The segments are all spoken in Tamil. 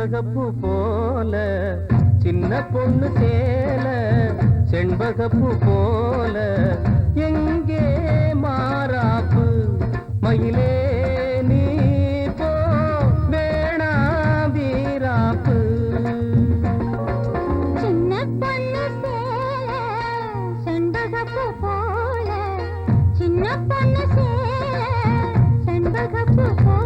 செண்பகப்பூ போல சின்ன பொண்ணு சேல செண்பகப்பூ போல எங்கே மாறாப்பு மயிலே நீ போ வேணா வீராப்பு சின்ன பொண்ணு சேல செண்பகப்பூ போல சின்ன பொண்ணு சேல செண்பகப்பூ போல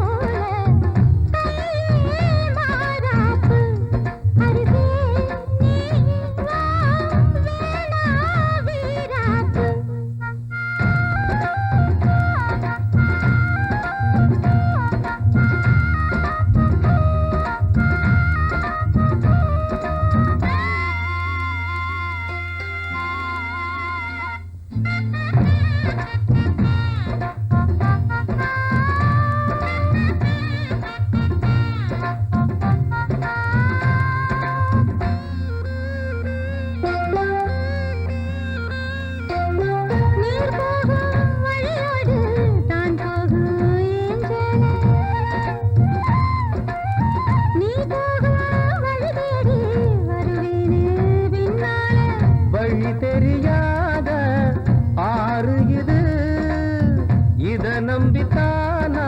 நம்பித்தானா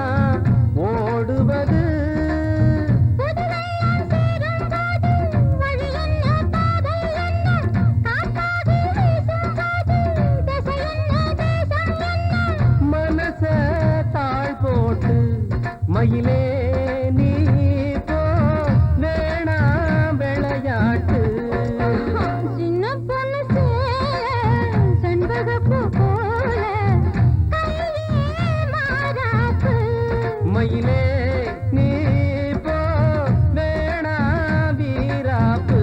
ஓடுவது மனச தாழ் போட்டு மயிலே நீ போ வேணா விளையாட்டு சின்ன பொண்ணு செண்பகப்பூ போல மயிலே நீ போ வேணா வீராப்பு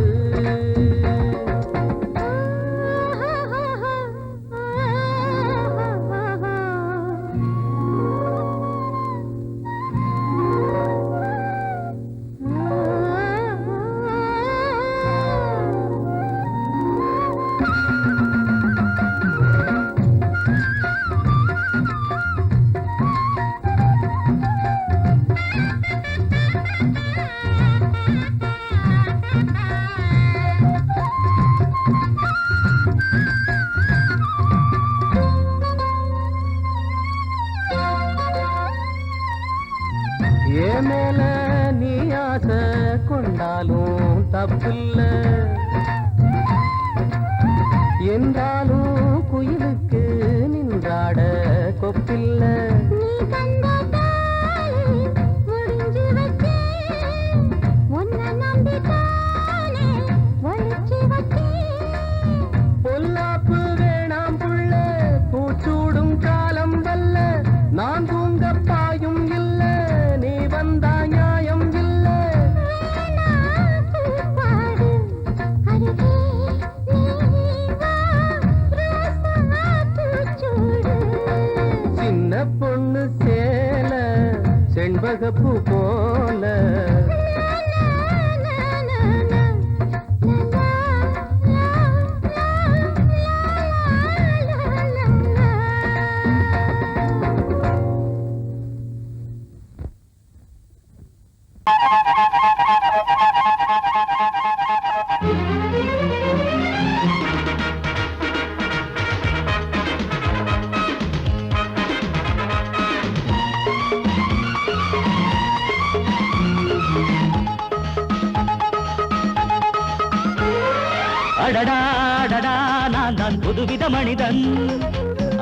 மேல நீ ஆசை கொண்டாலும் தப்பில்ல என்றாலும் குயிலுக்கு நின்றாட கொப்பில்ல பொல்லாப்பு வேணாம் புள்ள பூச்சூடும் காலம் வல்ல நான் தூங்க பாயும் இல்ல நீ வந்தா நியாயம் இல்ல சின்ன பொண்ணு சேல செண்பகப்பூ போல அடடா அடடா நான் தான் புதுவித மனிதன்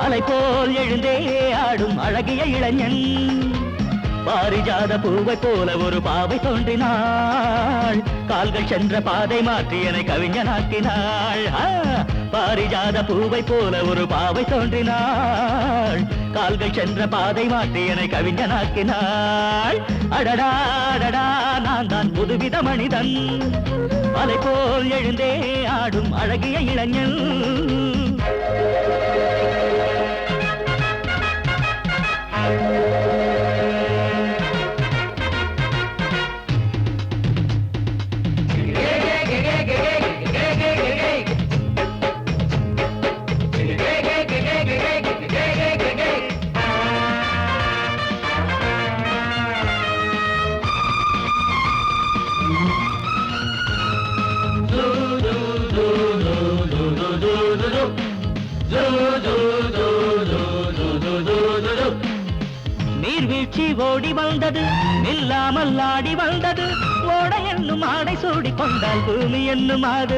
அலை போல் எழுந்தே ஆடும் அழகிய இளைஞன் பாரிஜாத பூவை போல ஒரு பாவை தோன்றினாள் கால்கள் சென்ற பாதை மாற்றி என்னை கவிஞனாக்கினாள் பாரிஜாத பூவை போல ஒரு பாவை தோன்றினாள் கால்கள் சென்ற பாதை மாற்றி என்னை கவிஞனாக்கினாள் அடடா அடடா நான் தான் புதுவித மனிதன் அலை போல் எழுந்தே ஆடும் அழகிய இளைஞன் பூச்சி ஓடி வந்தது இல்லாமல் ஆடி வந்தது ஓட என்னும் ஆடை சூடி கொண்டால் பூமி என்னும் ஆடு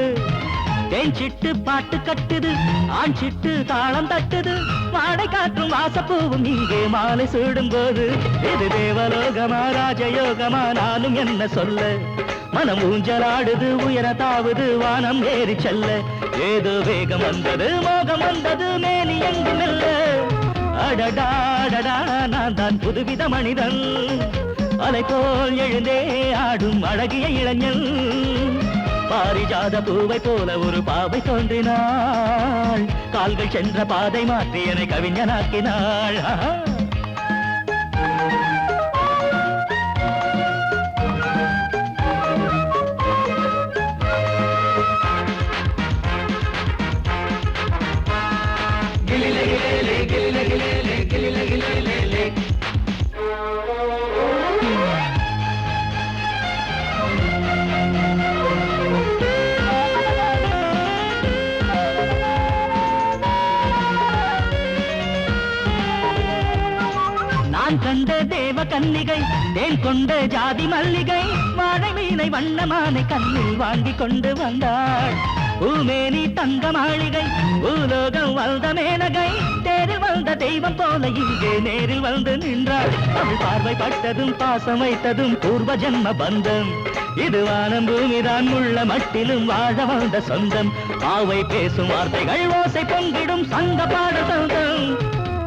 தேஞ்சிட்டு பாட்டு கட்டுது ஆண் சிட்டு தாளம் தட்டுது மாடை காற்றும் வாசப்பூவும் இங்கே மாலை சூடும் போது இது தேவலோகமா ராஜயோகமா நானும் என்ன சொல்ல மனம் ஊஞ்சலாடுது உயர தாவுது வானம் ஏறி செல்ல ஏதோ வேகம் வந்தது மோகம் வந்தது மேனி எங்கும் இல்ல அடடாடடா நான் தான் புதுவித மனிதன் அலை போல் எழுந்தே ஆடும் அழகிய இளைஞன் பாரிஜாத பூவை போல ஒரு பாவை தோன்றினாள் கால்கள் சென்ற பாதை மாற்றி என்னை கவிஞனாக்கினாள் நான் கண்ட தேவ கன்னிகை தேன் கொண்ட ஜாதி மல்லிகை வாழை மீனை வண்ணமானை கண்ணில் வாங்கி கொண்டு வந்தாள் பூமேனி தங்க மாளிகை பூலோகம் வந்த மேனகை தேரில் வந்த தெய்வம் போல இங்கே நேரில் வந்து நின்றாள் அவள் பார்வை பட்டதும் பாசம் வைத்ததும் பூர்வ ஜன்ம பந்தம் இது வானம் பூமிதான் உள்ள மட்டிலும் வாழ வந்த சொந்தம் பாவை பேசும் வார்த்தைகள் ஓசை பொங்கிடும் சங்க பாட சொந்தம்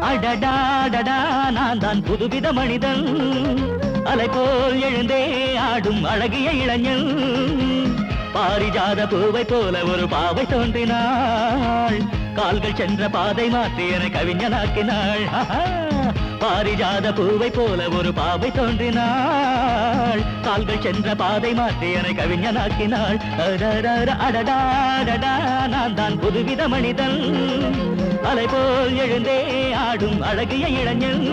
அடடாடடா நான் தான் புதுவித மனிதன் அலை போல் எழுந்தே ஆடும் அழகிய இளைஞன் பாரிஜாத பூவை போல ஒரு பாவை தோன்றினாள் கால்கள் சென்ற பாதை மாற்றி என்னை கவிஞனாக்கினாள் பாரிஜாத பூவை போல ஒரு பாவை தோன்றினாள் கால்கள் சென்ற பாதை மாற்றி என்னை கவிஞனாக்கினாள் அடடாடடா நான் தான் புதுவித மனிதன் அலை போல் எழுந்தே ஆடும் அழகிய இளைஞன்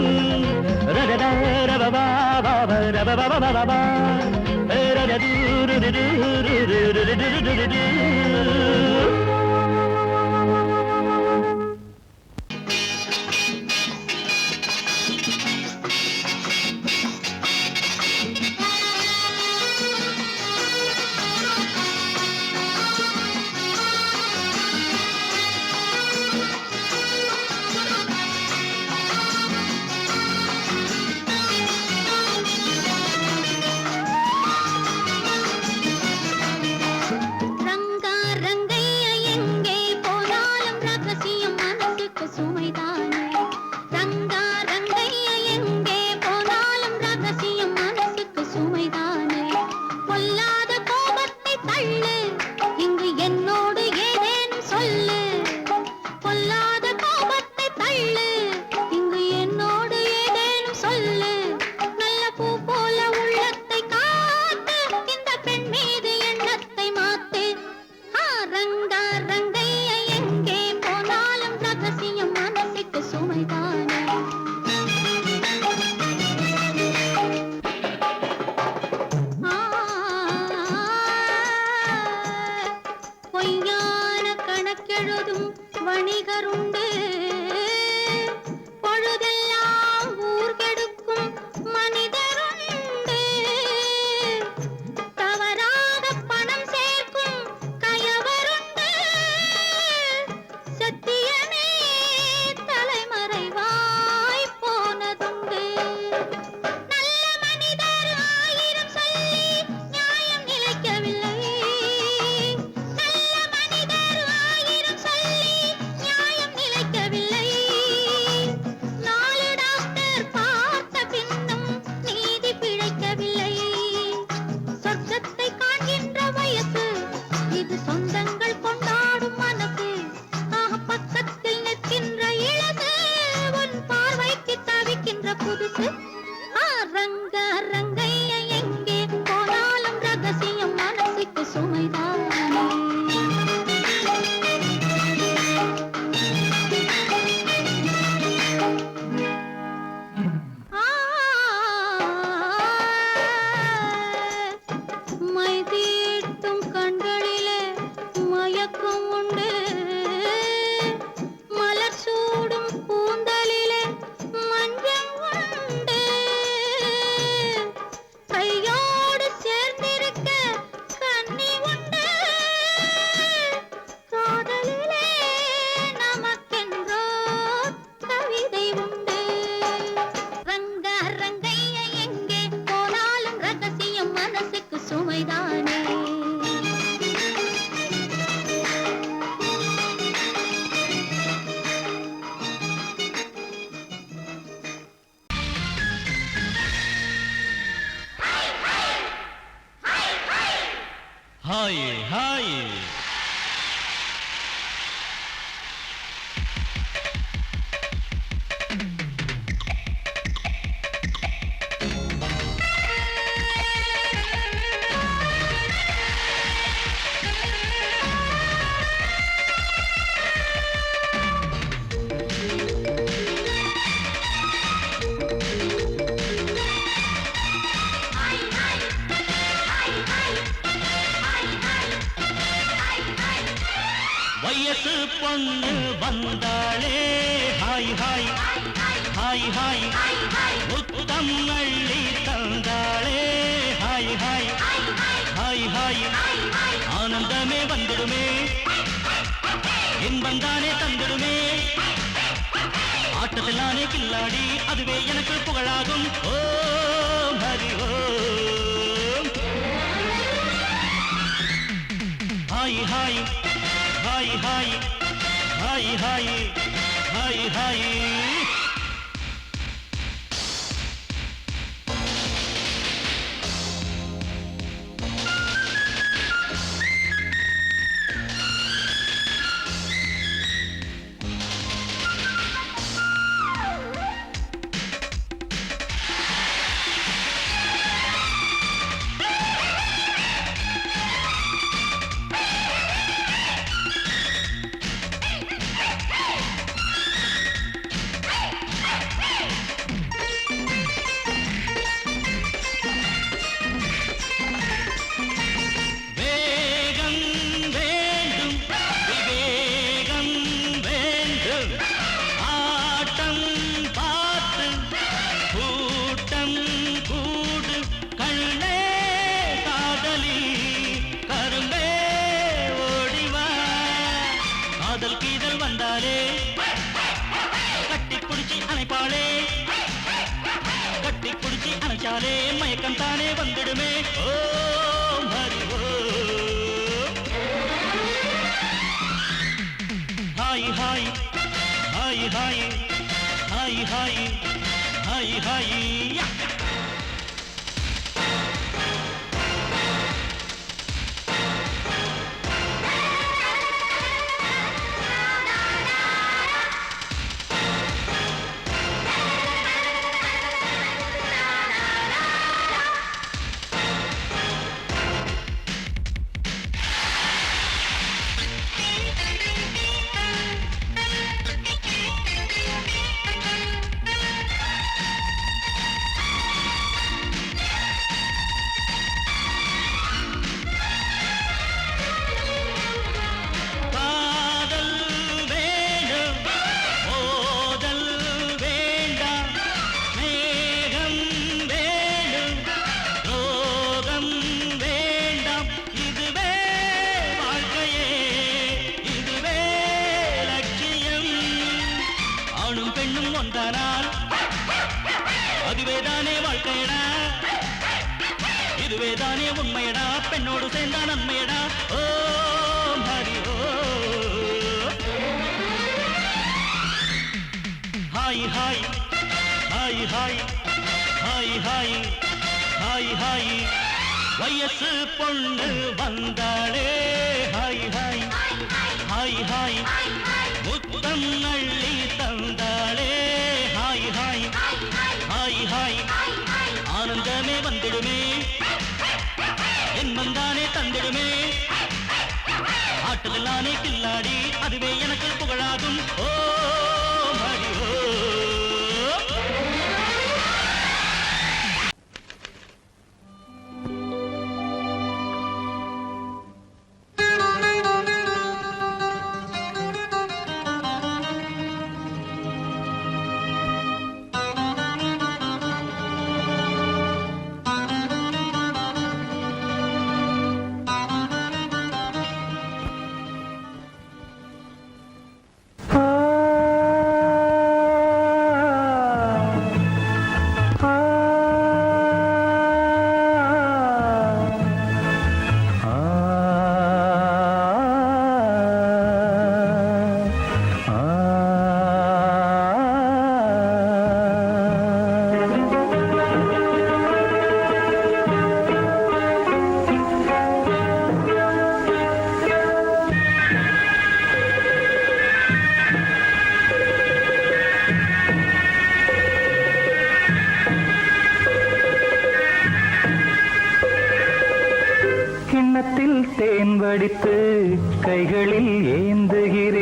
ஹாய் வயசு பொண்ணு வந்தாளே ஹாய் ஹாய் ஹாய் ஹாய் முத்தம் அள்ளி தந்தாளே ஹாய் ஹாய் ஹாய் ஹாய் ஆனந்தமே வந்துடுமே இன்பம் தானே தந்துடுமே ஆட்டத்தில் நானே கில்லாடி அதுவே எனக்கு புகழாகும் ஓம் ஹரி ஓம் ஹாய் ஹாய் ஹாய் ஹாய் ஹாய் ஹாய் ஹாய் ஹாய் அணைச்சாலே மயக்கம் தானே வந்துடுமே ஓம் ஹரி ஓம் ஹாய் ஹாய் ஹாய் ஹாய் ஹாய் ஹாய் ஹாய் ஹாய் இதுவேதானே உண்மையடா பெண்ணோடு சேர்ந்தா நன்மையடா ஓம் ஹரி ஓம் ஹாய் ஹாய் ஹாய் ஹாய் ஹாய் ஹாய் ஹாய் ஹாய் வயசு பொண்ணு வந்தாளே ஹாய் ஹாய் ஹாய் ஹாய் முத்தம் அள்ளி தந்தாளே ஹாய் ஹாய் ஹாய் ஹாய் ஆனந்தமே வந்துடுமே என்மந்தானே தந்திடுமே ஆட்டத்தில் நானே கில்லாடி அதுவே எனக்கு புகழாகும் ஓம் ஹரி ஓம் ஆ வடித்து கைகளில் ஏந்துகிறேன்.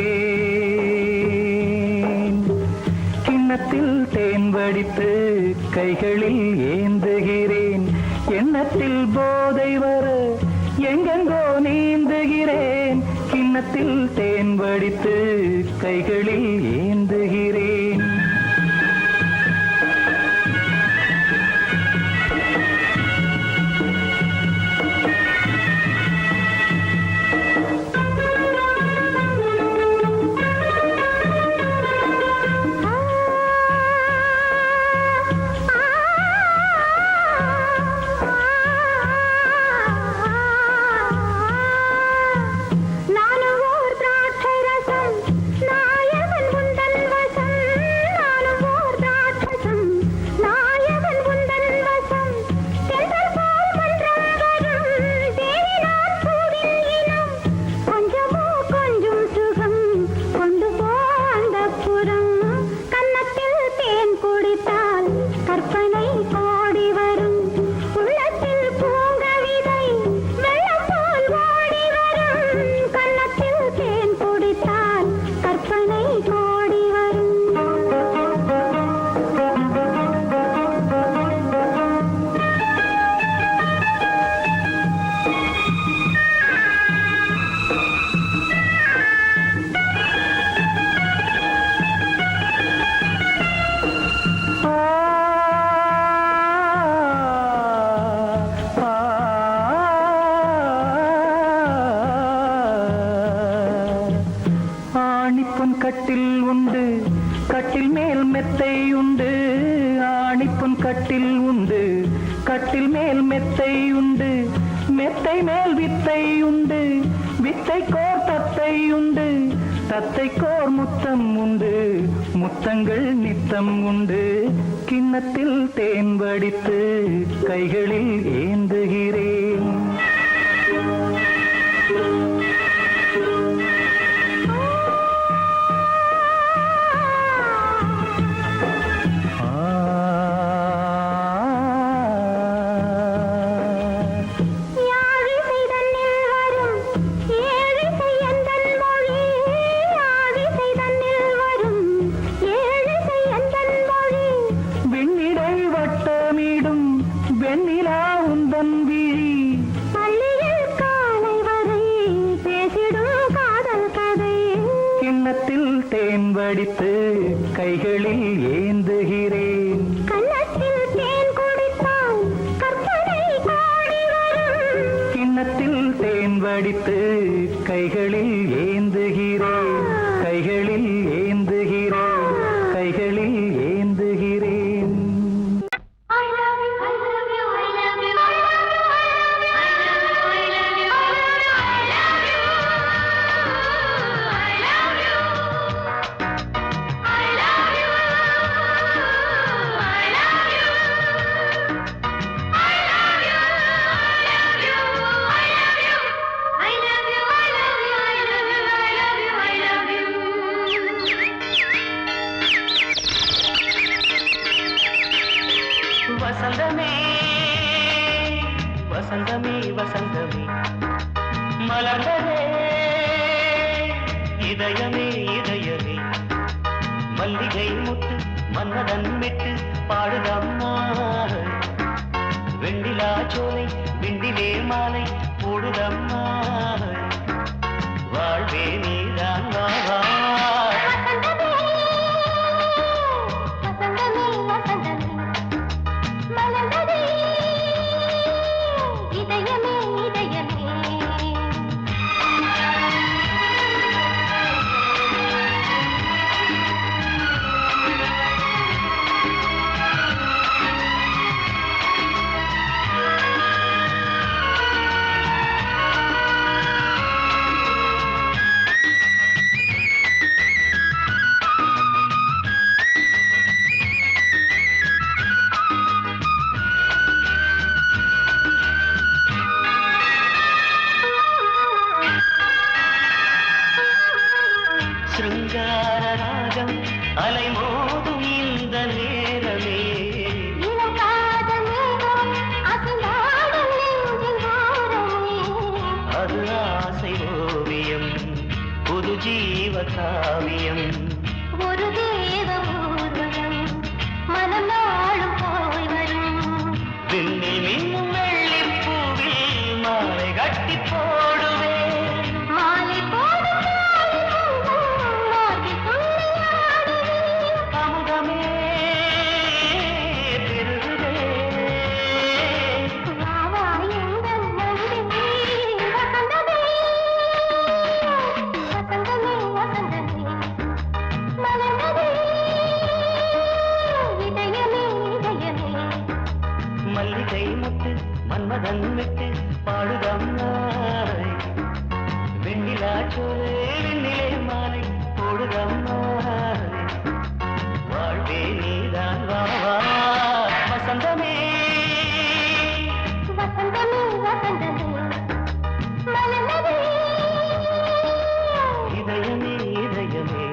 கிண்ணத்தில் தேன் வடித்து கைகளில் ஏந்துகிறேன். எண்ணத்தில் போதை வர எங்கெங்கோ நீந்துகிறேன். கிண்ணத்தில் தேன் வடித்து கைகளில் ஏந்துகிறேன். கட்டில் உண்டு, கட்டில் மேல் மெத்தை உண்டு. ஆணிப்பொன் கட்டில் உண்டு, கட்டில் மேல் மெத்தை உண்டு. மெத்தை மேல் வித்தை உண்டு, வித்தை கோர் தத்தை உண்டு. தத்தை கோர் முத்தம் உண்டு, முத்தங்கள் நித்தம் உண்டு. கிண்ணத்தில் தேன் வடித்து கைகளில் ஏந்துகிறேன். தேன் வடித்து கைகளில் ஏந்துகிறேன். கன்னத்தில் தேன் குடித்தால் கற்பனை கோடி வரும். கிண்ணத்தில் தேன் வடித்து கைகளில் ஏந்துகிறேன். கைகளில் ஏந்துகிறேன். கைகளில் ஏந்துகிறேன். வசந்தமே வசந்தமே வசந்தமே மலர்ந்ததே இதயமே இதயமே. மல்லிகை முட்டு மன்னதன் விட்டு பாடுதம்மா. வெண்ணிலா சோலை விண்டிலே மாலை போடுதம்மா. வாழ்வே நீதான் வா. சிருங்காரராகம் அலைமோதும் இந்த நேரமே. அது ஆசை ஜீவகாவியம் ஒரு தேவ ஊர்வலம் மனம் நாளும் போய் வரும் விண்ணில் மின்னும் வெள்ளிப்பூவில் மாலை கட்டி போடுவேன் மாலை போடும் மார்பில் துள்ளியாடுவேன் அமுதமே பெருகுதே வா வா எங்கள் நந்தினி வசந்தமே வசந்தமே வசந்தமே மலர்ந்ததே இதயமே இதயமே மல்லிகை முத்து மன்மதன் விட்டு பாடுதம்மாய் வெண்ணிலா சோலை வெண்ணிலே மாலை போடுதம்மாய் வாழ்வே நீதான் வா வா வசந்தமே வசந்தமே வசந்தமே மலர்ந்ததே இதயமே இதயமே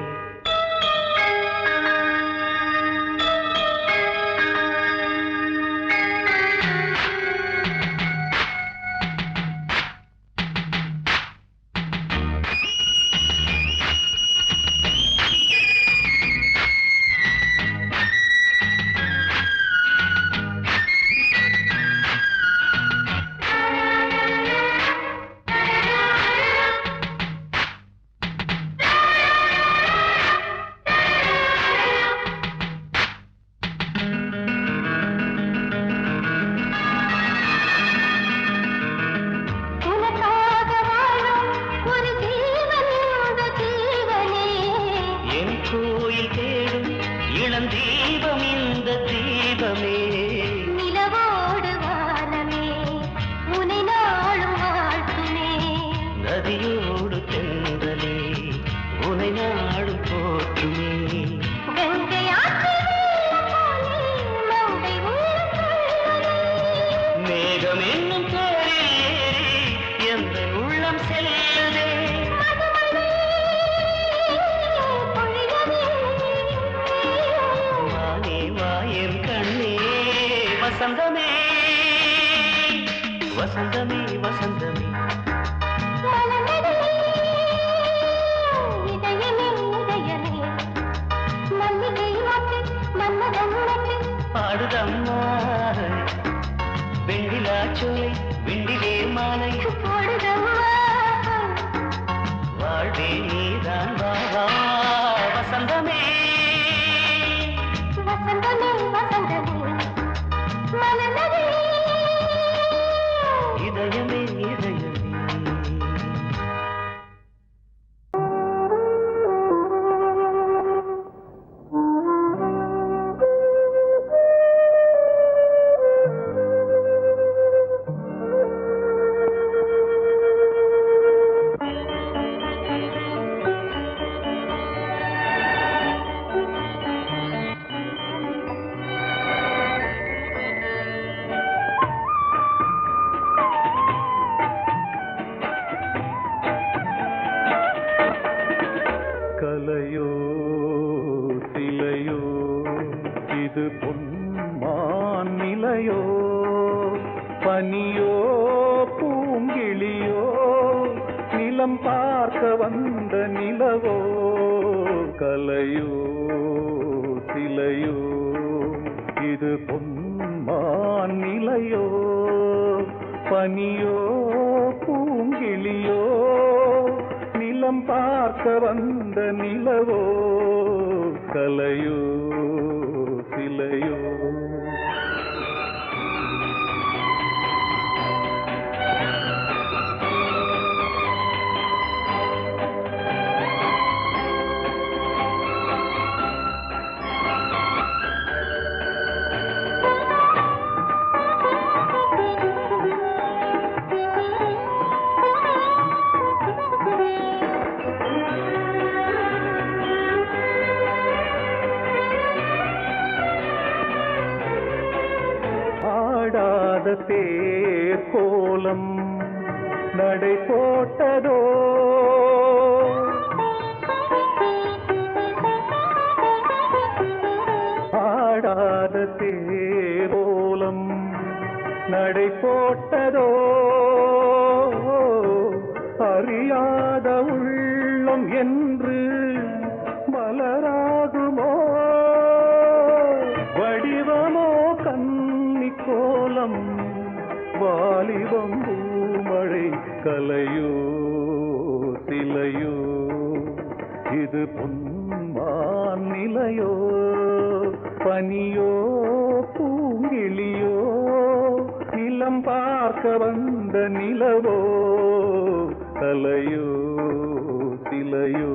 உனக்காக வாழும் ஒரு ஜீவன் இந்த ஜீவனே என் கோயில் தேடும் இளம் தீபம் இந்த தீபமே நிலவோடு வானமே உனை நாளும் வாழ்த்துமே நதியோடு தென்றலே உனை நாடும் போற்றுமே கங்கை ஆற்று வெள்ளம் போலே மங்கை உள்ளம் கொள்வதே மேகம் என்னும் தேரில் ஏறி எந்த உள்ளம் செல்லுதே மதுமழை பொழியவே வானே வாயன் கண்ணே வசந்தமே வசந்தமே வசந்தமே மலர்ந்ததே இதயமே இதயமே மல்லிகை மொட்டு மன்மதன் மொட்டு பாடுதம்மா வெண்ணிலா சோலை வெண்டிலே மாலை போடுதம்மா வாழ்வே நீதான் வா வா வசந்தமே வசந்தமே வசந்தமே மலர்ந்ததே இதயமே இதயமே கலையோ சிலையோ இது பொன்மான் நிலையோ பனியோ பூங்கிளியோ நிலம் பார்க்க வந்த நிலவோ கலையோ சிலையோ இது பொன்மான் நிலையோ பனியோ பூங்கிளியோ நிலம் பார்க்க வந்த நிலவோ கலையோ சிலையோ ஆடாத தேர் கோலம் நடை போட்டதோ ஆடாத தேரோலம் நடை போட்டதோ அறியாத உள்ளம் தெய்வம் என்று மலராகுமோ வடிவமோ கன்னி கோலம் வாலிபம் பூமழை கலையோ சிலையோ இது பொன்மான் நிலையோ பனியோ பூங்கிளியோ நிலம் பார்க்க வந்த நிலவோ கலையோ சிலையோ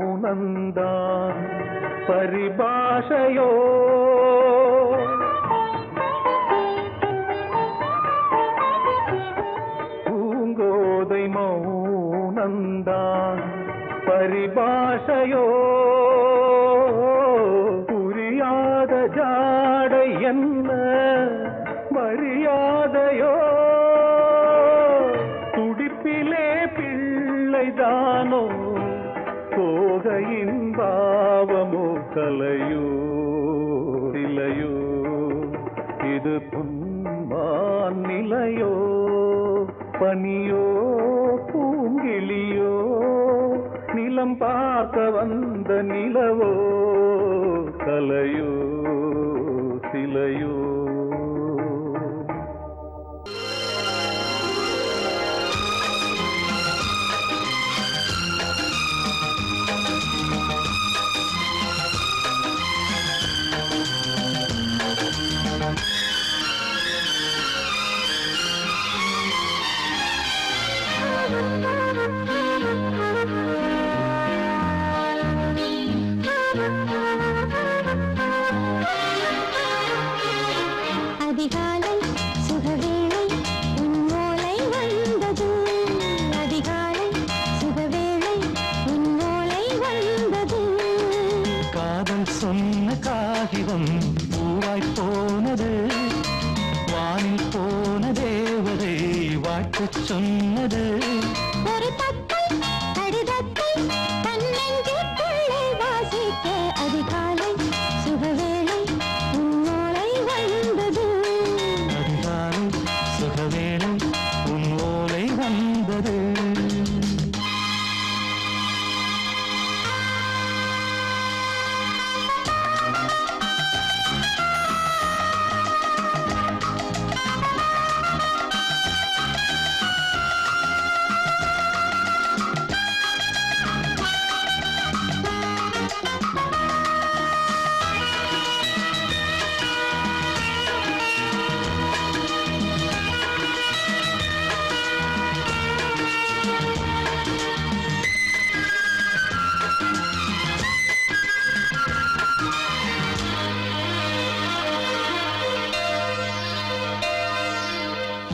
மௌனந்தான் பரிபாஷையோ பூங்கோதை மௌனந்தான் பரிபாஷையோ புரியாத ஜாடை என்ன மரியாதையோ துடிப்பிலே பிள்ளைதானோ போகையின் பாவமோ கலையோ இலையோ இது பொன்மான் நிலையோ பனியோ பூங்கிளியோ நிலம் பார்க்க வந்த நிலவோ கலையோ சிலையோ அதிகாலை சுகவேளை உன்னோலை வந்தது அதிகாலை சுகவேளை உன்னோலை வந்தது காதல் சொன்ன காகிதம் பூவாய் போனது வானில் போன தேவதை வாழ்த்துச் சொன்னது ஒரு தத்தை கடிதத்தை தன்னெஞ்சுக்குள்ளே வாசிக்க அதிகாலை சுகவேளை உன்னோலை வந்தது அதிகாலை சுகவேளை உன் ஓலை வந்தது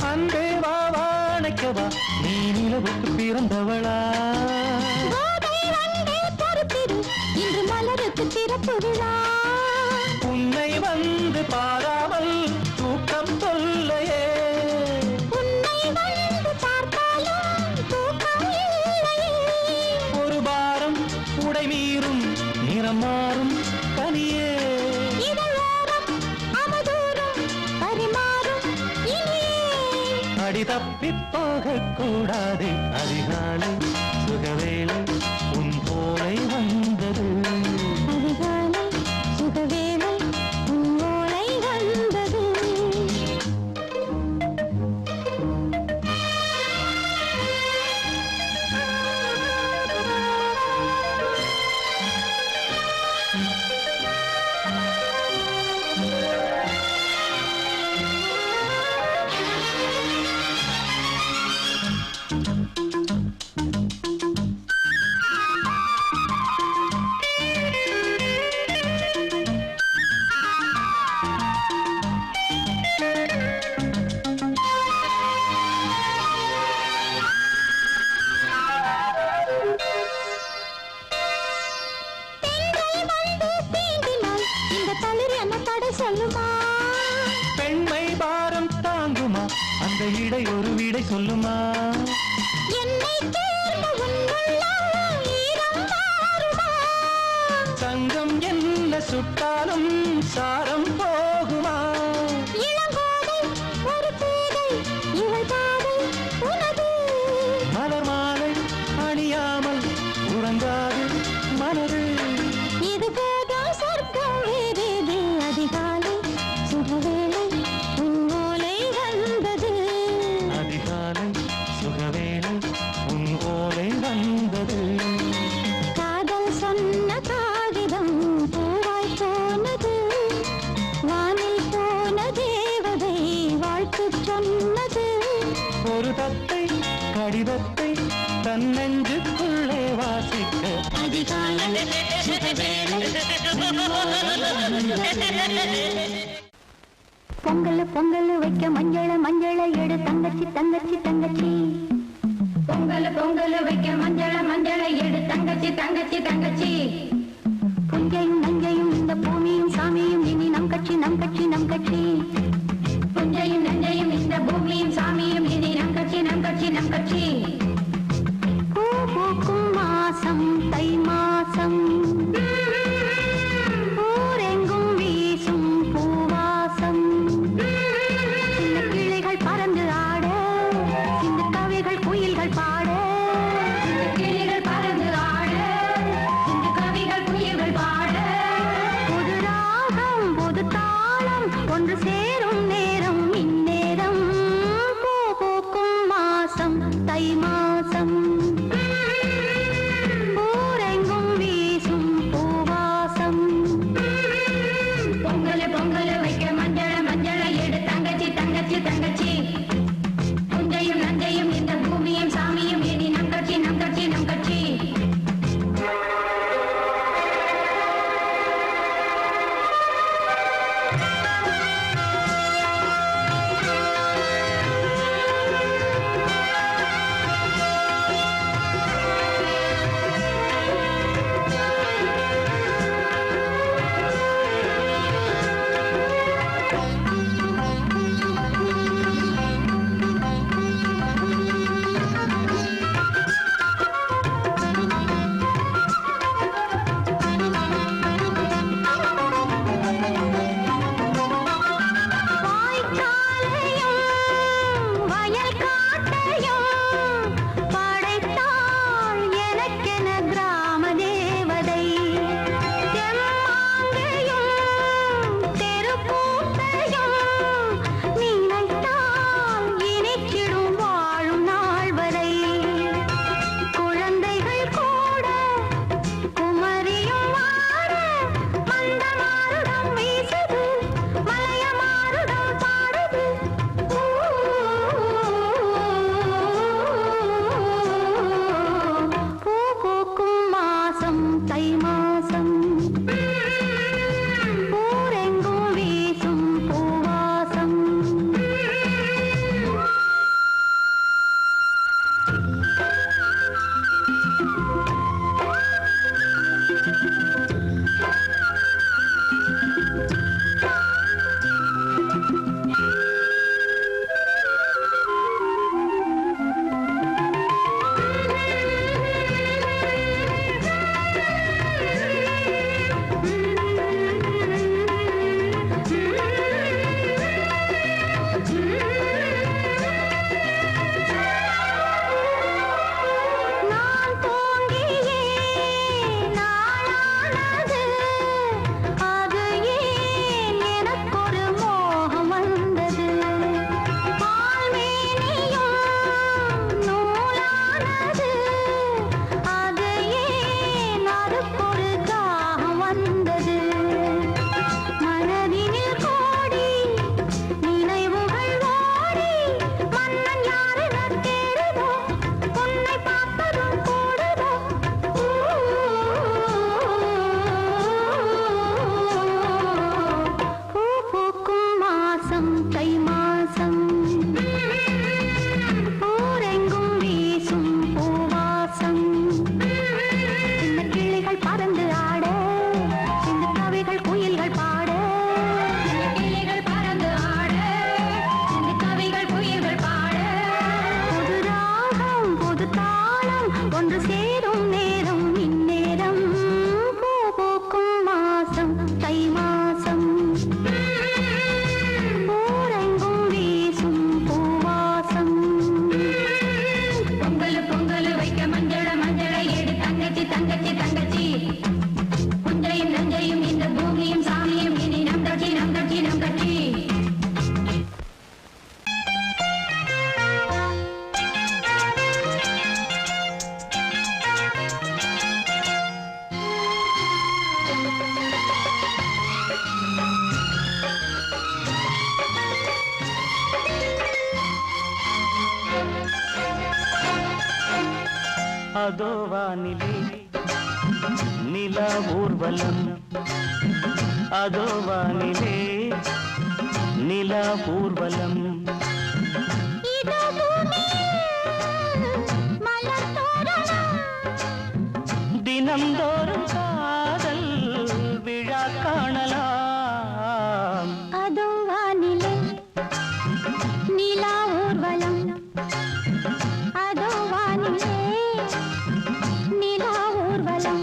அன்பே வா வாழைக்கவா நீ நிலவுக்கு பிறந்தவளா கோதை வந்தே பொறுத்திரு இன்று மலருக்கு திறப்பு விழா உன்னை வந்து பாராமல் தூக்கம் சொல்லையே உன்னை வந்து பார்த்தாலும் தூக்கம் இல்லையே ஒரு பாரம் உடை மீறும் நிறம் மாறும் கனியே இதழோரம் அவதூறும் பரிமாறும் இனியே அடி தப்பி போகக் கூடாது அதிகாலை சுகவேளை உன் போலை வந்தது அதிகாலை சுகவேளை உன்னோலை வந்தது இடை ஒரு விடை சொல்லுமா என்னை தேர்ந்த உன்னுள்ளம் ஈரம் மாறுமா? தங்கம் என்ன சுட்டாலும் சாரம் போகுமா இளங்கோதை ஒரு பேதை இவள் பாதை உனது. மலர் மாலை அணியாமல் உறங்காது மனது இது போதும் சொர்க்கம் வேறேது. அதிகாலை சுகவேளை உன் ஓலை வந்தது. அதிகாலை சுகவேளை உன் ஓலை வந்தது காதல் சொன்ன காகிதம் பூவாய் போனது. வானில் போன தேவதை வாழ்த்து சொன்னது. ஒரு தத்தை கடிதத்தை தன் நெஞ்சுக்குள்ளே வாசிக்க அதிகாலை சுகவேளை உன் ஓலை வந்தது. பொங்கல் பொங்கல் வைக்க மஞ்சள மஞ்சள எடு தங்கச்சி தங்கச்சி தங்கச்சி. பொங்கல் பொங்கல் வைக்க மஞ்சள மஞ்சள எடு தங்கச்சி தங்கச்சி தங்கச்சி. புஞ்சையும் நஞ்சையும் இந்த பூமியும் சாமியும் இனி நம் கட்சி நம் கட்சி நம் கட்சி. புஞ்சையும் நஞ்சையும் இந்த பூமியும் சாமியும் இனி நம் கட்சி நம் கட்சி நம் கட்சி. பூ பூக்கும் மாசம் தை மாசம். ஊரெங்கும் வீசும் பூவாசம். சின்ன கிளிகள் பறந்து ஆட, சின்ன கவிகள் குயில்கள் பாட. சின்ன கிளிகள் பறந்து ஆட, சின்ன அதோ வானிலே நிலா ஊர்வலம், அதோ வானிலே நிலா ஊர்வலம். தினம்தோறும் காதல் விழா காணலாம். அதோ வானிலே நிலா ஊர்வலம், அதோ வானிலே நிலா ஊர்வலம்.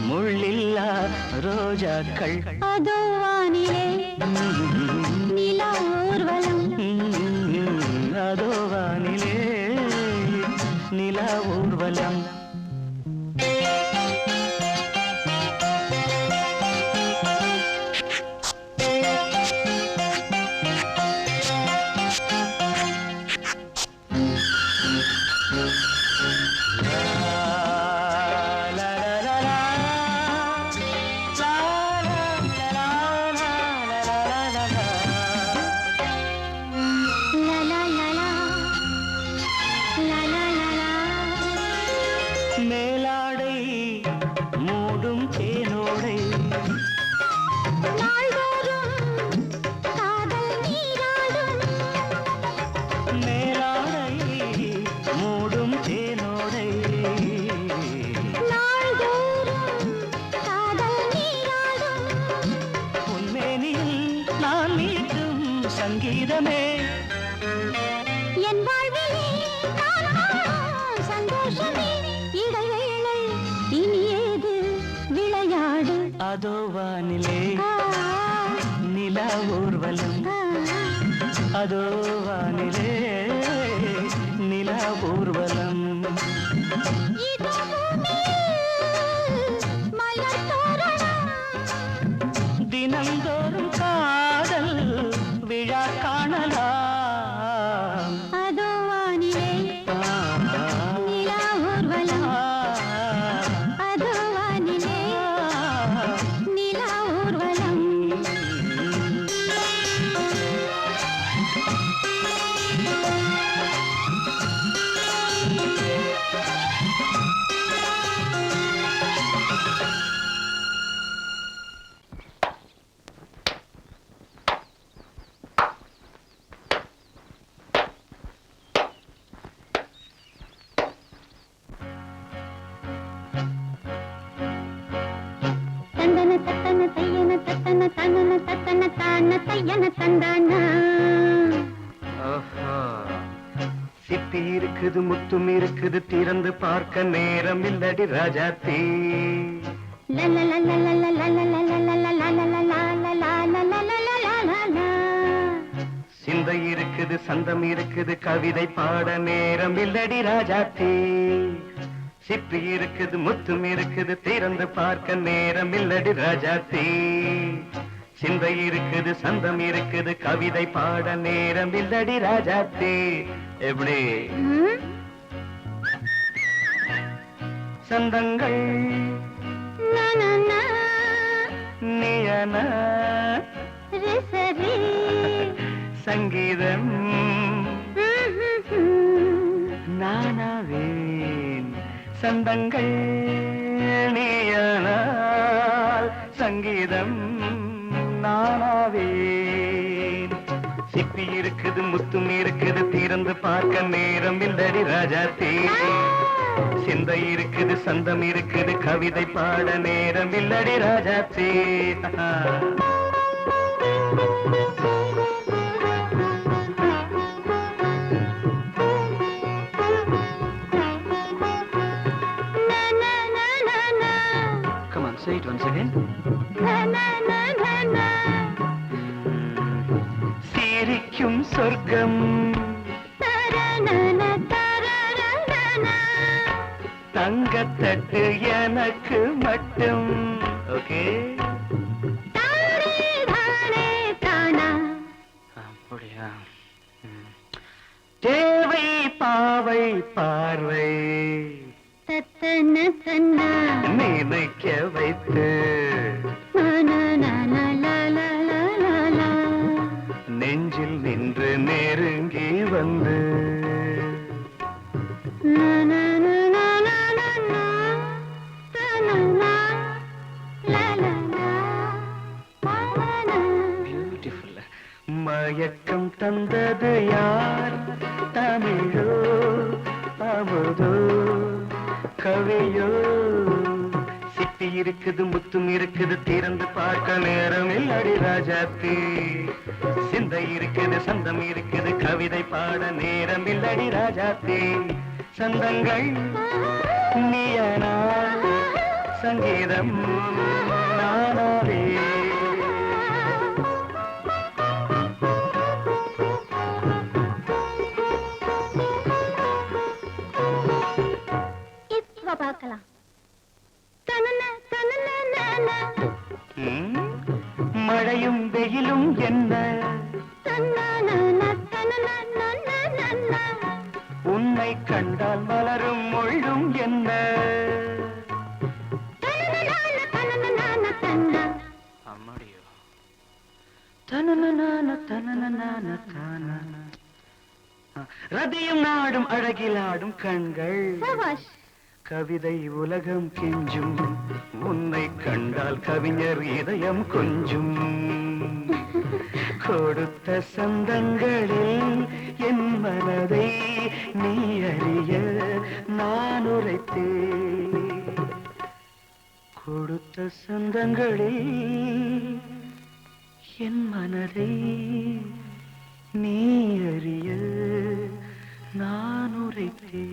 முள்ளில்லா ரோஜாக்கள். அதோ வானிலே நிலா ஊர்வலம், அதோ வானிலே நிலா ஊர்வலம். மேலாடை மூடும் தேனோடை, நாள்தோறும் காதல் நீராடும். மேலாடை மூடும் தேனோடை, நாள்தோறும் காதல் நீராடும். உன்மேனில் நான் மீட்டும் சங்கீதமே, என் வாழ்விலே நான் காணும் சந்தோஷமே. இடைவேளை இனி ஏது விளையாடு. அதோ வானிலே நிலா ஊர்வலம், அதோ வானிலே நிலா ஊர்வலம். இதோ பூமியில் மலர் தோரணம், தினம்தோறும் காதல் விழா காணலாம். அதோ வானிலே நிலா ஊர்வலம், அதோ வானிலே நிலா ஊர்வலம். தந்தன தத்தன தையன தத்தன தனன தத்தன தான தையன தந்தானா. சிப்பி இருக்குது முத்தும் இருக்குது, திறந்து பார்க்க நேரம் இல்லடி ராஜாத்தி. சிந்தை இருக்குது சந்தம் இருக்குது, கவிதை பாட நேரம் இல்லடி ராஜாத்தி. சிப்பி இருக்குது முத்தும் இருக்குது, திறந்து பார்க்க நேரம் இல்லடி ராஜாத்தி. சிந்தை இருக்குது சந்தம் இருக்குது, கவிதை பாட நேரம் இல்லடி ராஜாத்தி. எப்படி சந்தங்கள் நியன சங்கீதம் நானாவேன். சந்தங்கள் நீயானால் சங்கீதம் நானாவேன். சிப்பி இருக்குது முத்தும் இருக்குது திறந்து பார்க்க நேரம் இல்லடி ராஜாத்தே சிந்தை இருக்குது சந்தம் இருக்குது கவிதை பாட நேரம் இல்லடி ராஜாத்தே Come on, say it once again. சிரிக்கும் சொர்க்கம் தங்கத்தட்டு எனக்கு மட்டும் ஓகே அப்படியா தேவை பாவை பார்வை நினைக்க வைத்து நெஞ்சில் நின்று நெருங்கி வந்து பியூட்டிஃபுல் மயக்கம் தந்தது யார் தமிழோ அமுதோ கவியோ சிப்பி இருக்குது முத்தும் இருக்குது திறந்து பார்க்க நேரம் இல்லடி ராஜாத்தி சிந்தை இருக்குது சந்தம் இருக்குது கவிதை பாட நேரம் இல்லடி ராஜாத்தி சந்தங்கள் நீயனா சங்கீதம் நானாவே பார்க்கலாம். மழையும் வெயிலும் என்ன உன்னை கண்டால் மலரும் மொழியும் என்ன அம்மாடியோ ரதியும் நாடும் அழகிலாடும் கண்கள் கவிதை உலகம் கெஞ்சும் உன்னை கண்டால் கவிஞர் இதயம் கொஞ்சும் கொடுத்த சந்தங்களில் என் மனதை நீ அறிய நான் உரைத்தேன் கொடுத்த சந்தங்களில் என் மனதை நீ அறிய நான் உரைத்தேன்